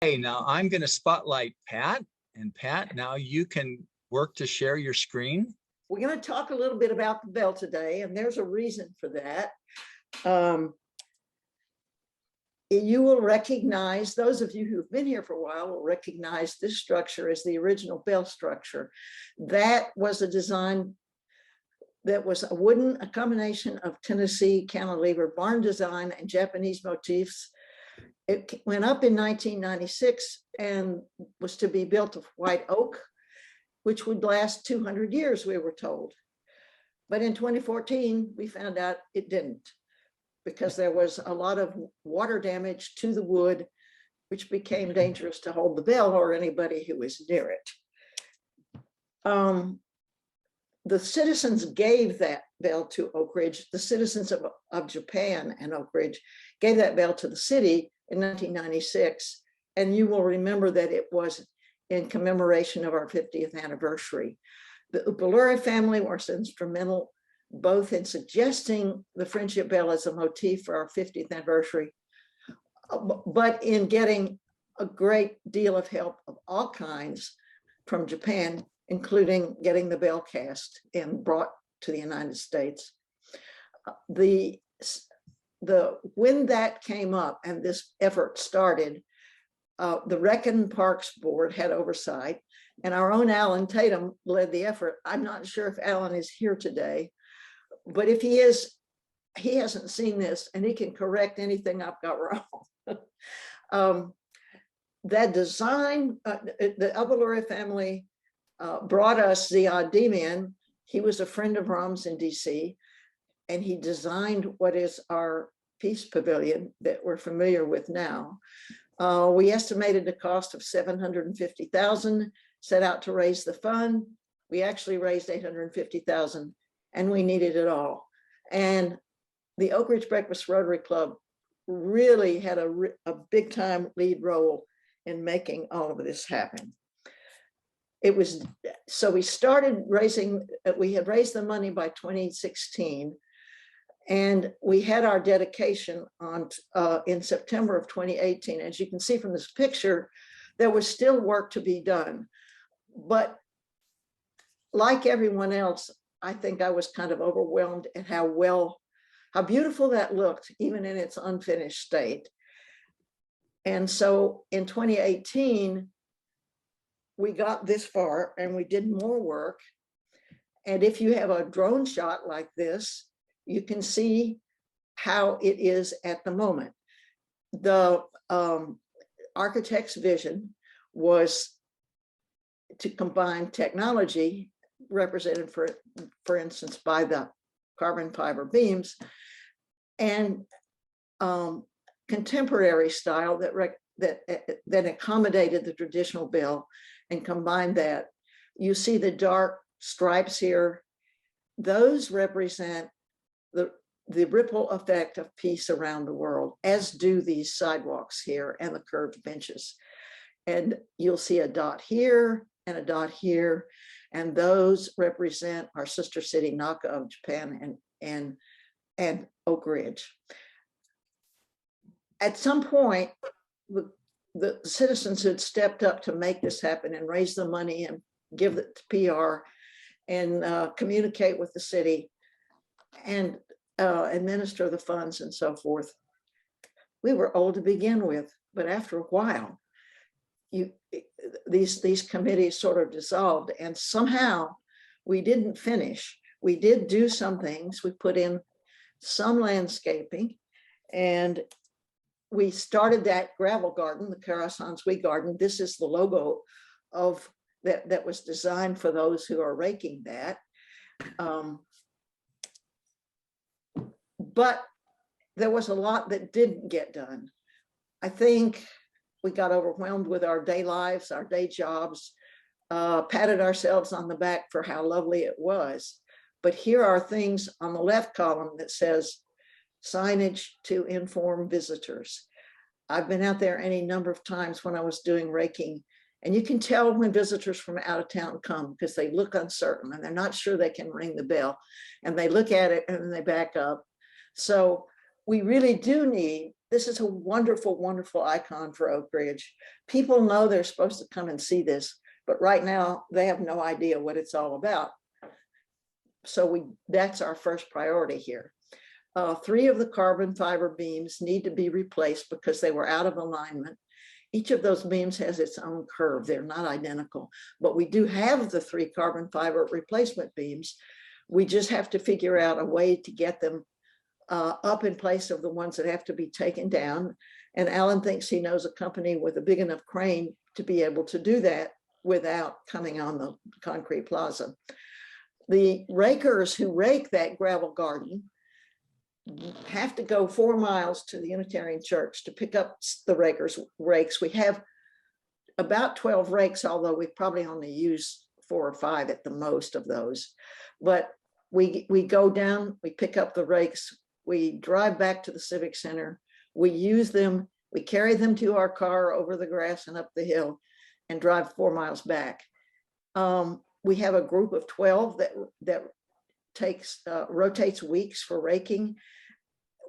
Hey, now I'm going to spotlight Pat. And Pat, now you can work to share your screen. We're going to talk a little bit about the bell today, and there's a reason for that. You will recognize, those of you who've been here for a while will recognize this structure as the original bell structure. That was a design that was a combination of Tennessee cantilever barn design and Japanese motifs. It went up in 1996 and was to be built of white oak, which would last 200 years, we were told. But in 2014, we found out it didn't, because there was a lot of water damage to the wood, which became dangerous to hold the bell or anybody who was near it. The citizens gave that bell to Oak Ridge. The citizens of Japan and Oak Ridge gave that bell to the city in 1996. And you will remember that it was in commemoration of our 50th anniversary. The Upaluri family was instrumental both in suggesting the friendship bell as a motif for our 50th anniversary, but in getting a great deal of help of all kinds from Japan, including getting the bell cast and brought to the United States. When that came up and this effort started, the Recon Parks Board had oversight, and our own Alan Tatum led the effort. I'm not sure if Alan is here today, but if he is, he hasn't seen this and he can correct anything I've got wrong. That design, the Upaluri family brought us Ziad Demian. He was a friend of Ram's in DC, and he designed what is our Peace Pavilion that we're familiar with now. We estimated the cost of $750,000, set out to raise the fund. We actually raised $850,000, and we needed it all. And the Oak Ridge Breakfast Rotary Club really had a big time lead role in making all of this happen. It was, so we started raising, we had raised the money by 2016, and we had our dedication on in September of 2018. As you can see from this picture, there was still work to be done. But like everyone else, I think I was kind of overwhelmed at how beautiful that looked, even in its unfinished state. And so in 2018, we got this far and we did more work. And if you have a drone shot like this, you can see how it is at the moment. The architect's vision was to combine technology represented, for instance, by the carbon fiber beams, and contemporary style that accommodated the traditional bell and combined that. You see the dark stripes here. Those represent the ripple effect of peace around the world, as do these sidewalks here and the curved benches. And you'll see a dot here and a dot here, and those represent our sister city Naka of Japan and Oak Ridge. At some point, the citizens had stepped up to make this happen and raise the money and give it to PR and communicate with the city and administer the funds and so forth. We were old to begin with, but after a while, these committees sort of dissolved, and somehow we didn't finish. We did do some things. We put in some landscaping, and we started that gravel garden, the Karasansui garden. This is the logo of that was designed for those who are raking that. But there was a lot that didn't get done. I think we got overwhelmed with our day lives, our day jobs, patted ourselves on the back for how lovely it was. But here are things on the left column that says signage to inform visitors. I've been out there any number of times when I was doing raking, and you can tell when visitors from out of town come because they look uncertain and they're not sure they can ring the bell, and they look at it and then they back up. So we really do need, this is a wonderful, wonderful icon for Oak Ridge. People know they're supposed to come and see this, but right now they have no idea what it's all about. So that's our first priority here. 3 of the carbon fiber beams need to be replaced because they were out of alignment. Each of those beams has its own curve. They're not identical, but we do have the 3 carbon fiber replacement beams. We just have to figure out a way to get them up in place of the ones that have to be taken down. And Alan thinks he knows a company with a big enough crane to be able to do that without coming on the concrete plaza. The rakers who rake that gravel garden have to go 4 miles to the Unitarian Church to pick up the rakes. We have about 12 rakes, although we probably only use 4 or 5 at the most of those. But we go down, we pick up the rakes, we drive back to the Civic Center, we use them, we carry them to our car over the grass and up the hill and drive 4 miles back. We have a group of 12 that rotates weeks for raking.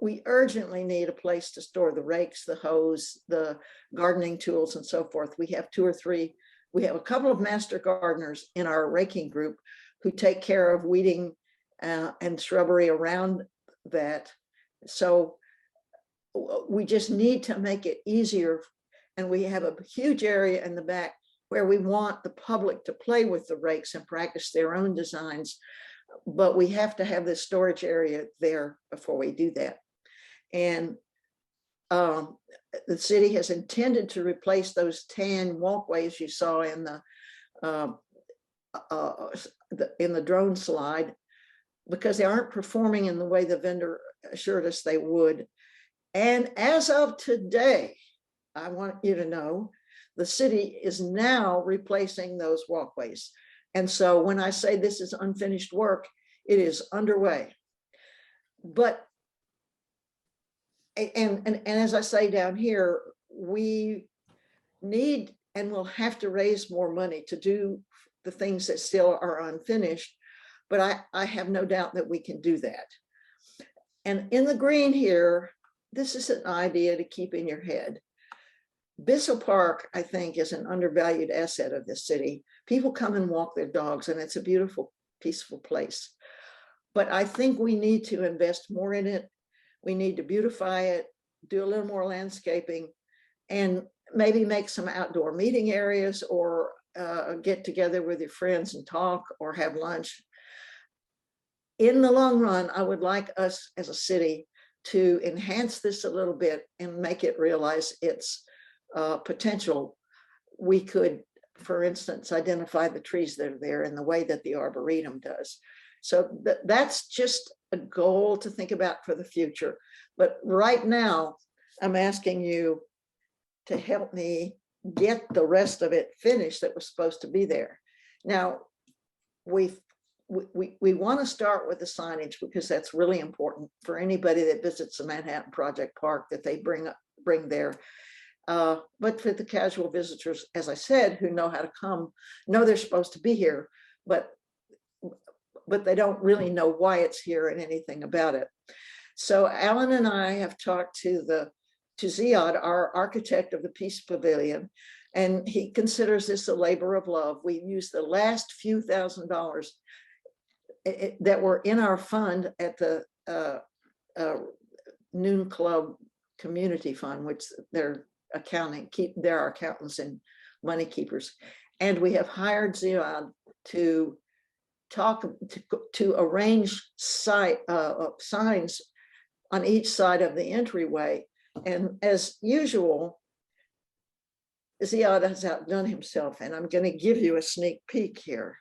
We urgently need a place to store the rakes, the hose, the gardening tools, and so forth. We have 2 or 3. We have a couple of master gardeners in our raking group who take care of weeding and shrubbery around that. So we just need to make it easier. And we have a huge area in the back where we want the public to play with the rakes and practice their own designs. But we have to have this storage area there before we do that. And the city has intended to replace those tan walkways you saw in the drone slide, because they aren't performing in the way the vendor assured us they would. And as of today, I want you to know, the city is now replacing those walkways. And so when I say this is unfinished work, it is underway. But, and as I say down here, we need and will have to raise more money to do the things that still are unfinished. But I have no doubt that we can do that. And in the green here, this is an idea to keep in your head. Bissell Park, I think, is an undervalued asset of this city. People come and walk their dogs, and it's a beautiful, peaceful place. But I think we need to invest more in it. We need to beautify it, do a little more landscaping, and maybe make some outdoor meeting areas, or get together with your friends and talk or have lunch. In the long run, I would like us as a city to enhance this a little bit and make it realize its potential. We could, for instance, identify the trees that are there in the way that the Arboretum does. So that's just a goal to think about for the future. But right now, I'm asking you to help me get the rest of it finished that was supposed to be there. Now, we want to start with the signage, because that's really important for anybody that visits the Manhattan Project Park, that they bring there. But for the casual visitors, as I said, who know how to come, know they're supposed to be here, but they don't really know why it's here and anything about it. So Alan and I have talked to Ziad, our architect of the Peace Pavilion, and he considers this a labor of love. We used the last few $1,000s that were in our fund at the Noon Club Community Fund, which they're our accountants and money keepers. And we have hired Ziad to arrange signs on each side of the entryway. And as usual, Ziad has outdone himself, and I'm going to give you a sneak peek here.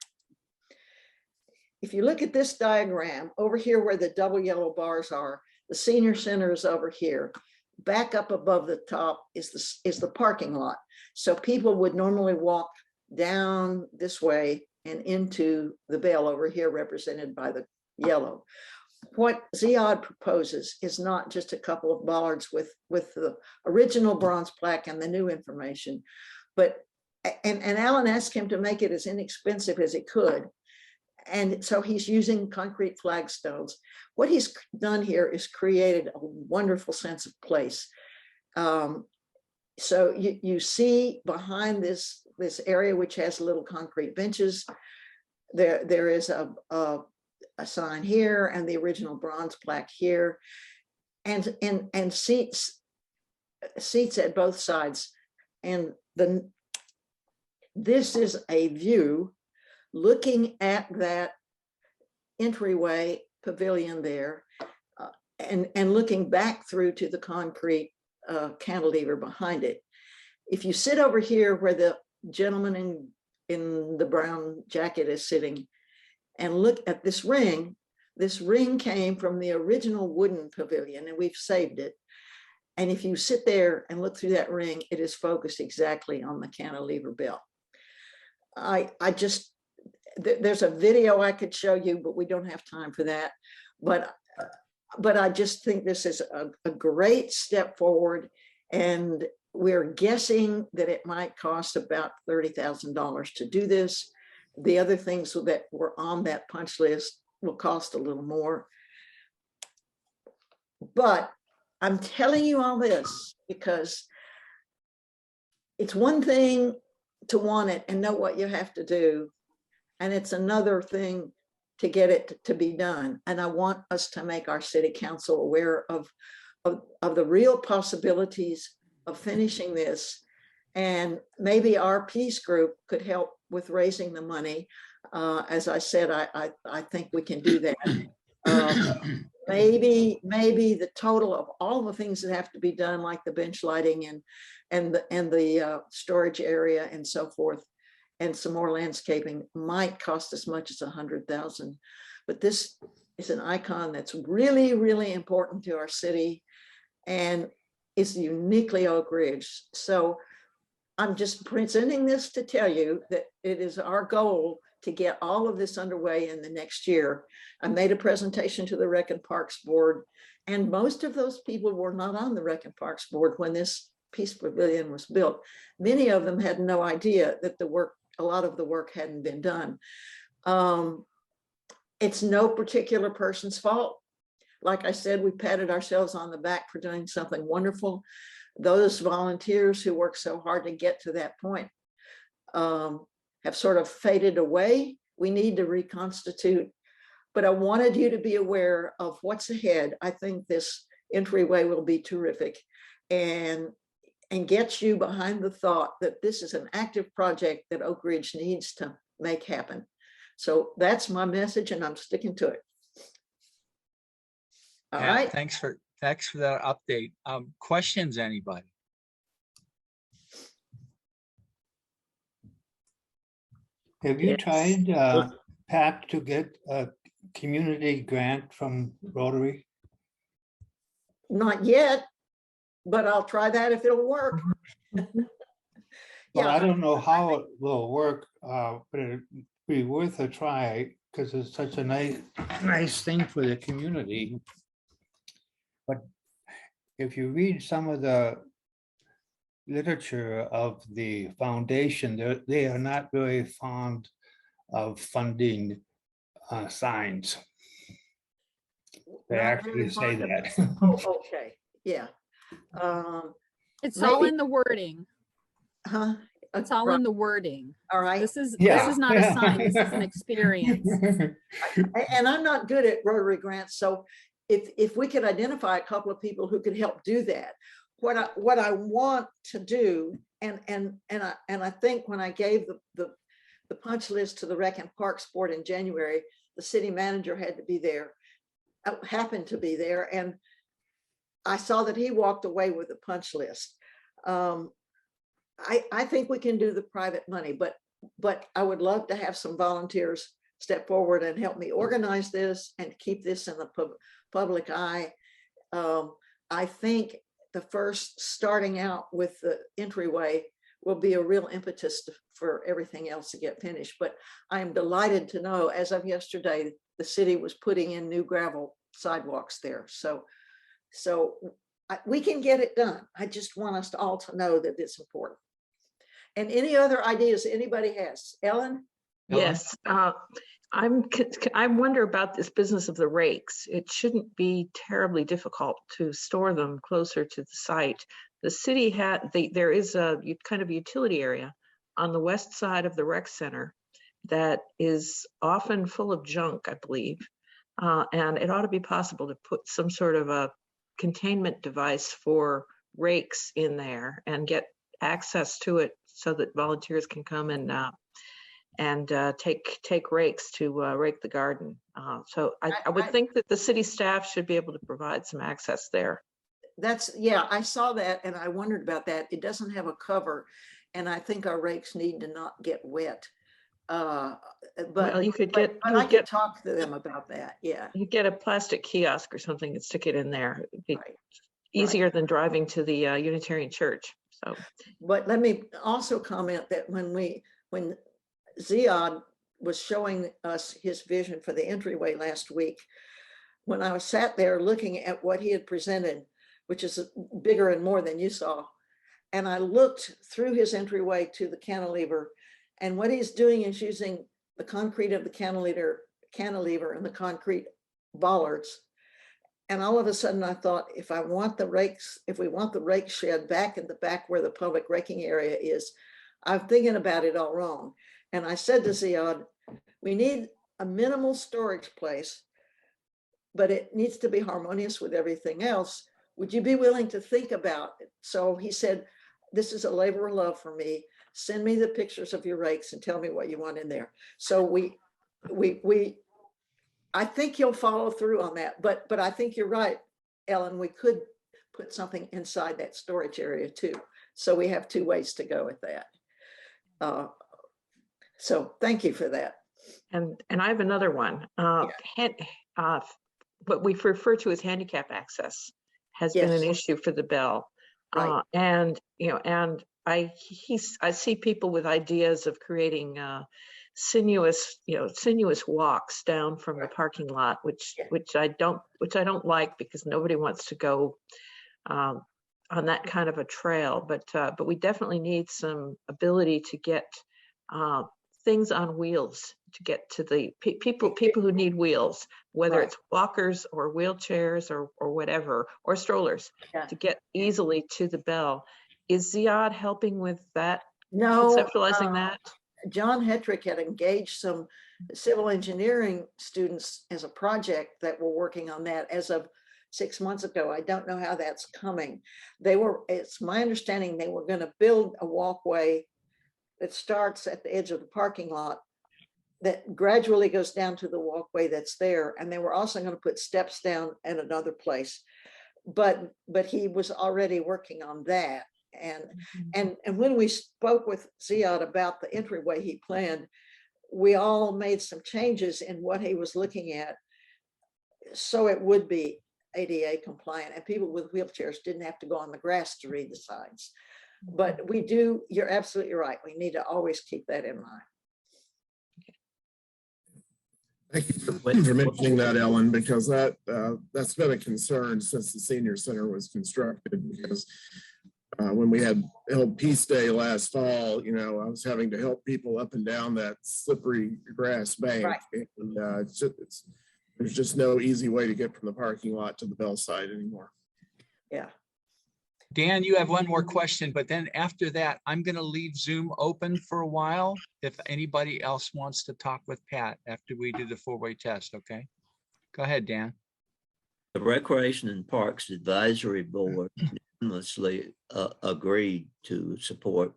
If you look at this diagram, over here where the double yellow bars are, the senior center is over here. Back up above the top is the parking lot. So people would normally walk down this way and into the bell over here, represented by the yellow. What Ziad proposes is not just a couple of bollards with the original bronze plaque and the new information, but and Alan asked him to make it as inexpensive as he could. And so he's using concrete flagstones. What he's done here is created a wonderful sense of place. So you see behind this area, which has little concrete benches, there is a sign here and the original bronze plaque here, and seats at both sides. And this is a view looking at that entryway pavilion there, and looking back through to the concrete cantilever behind it. If you sit over here where the gentleman in the brown jacket is sitting and look at this ring came from the original wooden pavilion, and we've saved it. And if you sit there and look through that ring, it is focused exactly on the cantilever bell. There's a video I could show you, but we don't have time for that. But I just think this is a great step forward, and we're guessing that it might cost about $30,000 to do this. The other things that were on that punch list will cost a little more. But I'm telling you all this because it's one thing to want it and know what you have to do, and it's another thing to get it to be done. And I want us to make our city council aware of the real possibilities of finishing this. And maybe our peace group could help with raising the money. As I said, I think we can do that. Maybe the total of all the things that have to be done, like the bench lighting and the storage area and so forth, and some more landscaping, might cost as much as $100,000. But this is an icon that's really, really important to our city, and is uniquely Oak Ridge. So I'm just presenting this to tell you that it is our goal to get all of this underway in the next year. I made a presentation to the Rec and Parks Board, and most of those people were not on the Rec and Parks Board when this Peace Pavilion was built. Many of them had no idea that a lot of the work hadn't been done. It's no particular person's fault. Like I said, we patted ourselves on the back for doing something wonderful. Those volunteers who worked so hard to get to that point have sort of faded away. We need to reconstitute, but I wanted you to be aware of what's ahead. I think this entryway will be terrific, and gets you behind the thought that this is an active project that Oak Ridge needs to make happen. So that's my message, and I'm sticking to it. All Yeah, right. thanks for that update. Questions, anybody? Have you Yes. tried, Pat, to get a community grant from Rotary? Not yet, but I'll try that if it'll work. Well, Yeah. I don't know how it will work, but it'd be worth a try because it's such a nice thing for the community. But if you read some of the literature of the foundation, they are not very fond of funding signs. They Not actually very say fond of that. it. Oh, okay, yeah. It's all Maybe- in the wording. Huh? It's all in the wording. All right. This is Yeah. not a sign, this is an experience. And I'm not good at Rotary grants, so if we could identify a couple of people who could help do that. What I want to do, and I think when I gave the punch list to the Rec and Parks Board in January, the city manager had to be there, happened to be there, and I saw that he walked away with a punch list. I think we can do the private money, but I would love to have some volunteers step forward and help me organize this and keep this in the public eye. I think the first starting out with the entryway will be a real impetus for everything else to get finished. But I am delighted to know, as of yesterday, the city was putting in new gravel sidewalks there. So we can get it done. I just want us all to know that it's important. And any other ideas anybody has? Ellen? Yes, I wonder about this business of the rakes. It shouldn't be terribly difficult to store them closer to the site. The city there is a kind of utility area on the west side of the rec center that is often full of junk, I believe. And it ought to be possible to put some sort of a containment device for rakes in there and get access to it so that volunteers can come and take rakes to rake the garden. So I would think that the city staff should be able to provide some access there. Yeah, I saw that and I wondered about that. It doesn't have a cover. And I think our rakes need to not get wet. But Well, you could I could talk to them about that. Yeah. You get a plastic kiosk or something and stick it in there. It'd be Right. easier than driving to the Unitarian Church. So, But let me also comment that when Ziad was showing us his vision for the entryway last week, when I was sat there looking at what he had presented, which is bigger and more than you saw, and I looked through his entryway to the cantilever, and what he's doing is using the concrete of the cantilever and the concrete bollards. And all of a sudden I thought, if we want the rake shed back in the back where the public raking area is, I'm thinking about it all wrong. And I said to Ziad, we need a minimal storage place, but it needs to be harmonious with everything else. Would you be willing to think about it? So he said, this is a labor of love for me. Send me the pictures of your rakes and tell me what you want in there. So I think you'll follow through on that, but I think you're right, Ellen, we could put something inside that storage area too. So we have two ways to go with that. So thank you for that. and I have another one. What we refer to as handicap access has been an Yes. issue for the Bell. Right. And I see people with ideas of creating sinuous walks down from the parking lot, which I don't like, because nobody wants to go on that kind of a trail. But we definitely need some ability to get things on wheels to get to the people who need wheels, whether Right. it's walkers or wheelchairs or whatever, or strollers, to get easily to the Bell. Is Ziad helping with that? No, Conceptualizing that? John Hetrick had engaged some civil engineering students as a project that were working on that as of 6 months ago. I don't know how that's coming. It's my understanding they were going to build a walkway that starts at the edge of the parking lot that gradually goes down to the walkway that's there. And they were also going to put steps down at another place. But he was already working on that. And when we spoke with Ziad about the entryway he planned, we all made some changes in what he was looking at, so it would be ADA compliant and people with wheelchairs didn't have to go on the grass to read the signs. But you're absolutely right. We need to always keep that in mind. Thank you for mentioning that, Ellen, because that's been a concern since the senior center was constructed. Because when we held Peace Day last fall, I was having to help people up and down that slippery grass bank, right. And there's just no easy way to get from the parking lot to the Bell site anymore. Yeah. Dan, you have one more question, but then after that, I'm going to leave Zoom open for a while if anybody else wants to talk with Pat after we do the four-way test, okay? Go ahead, Dan. The Recreation and Parks Advisory Board unanimously agreed to support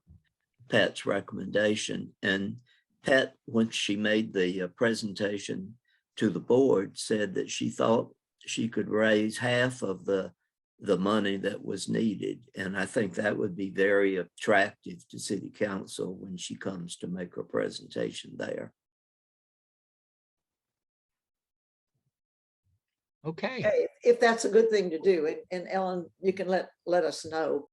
Pat's recommendation. And Pat, when she made the presentation to the board, said that she thought she could raise half of the money that was needed. And I think that would be very attractive to City Council when she comes to make her presentation there. Okay. If that's a good thing to do, and Ellen, you can let us know.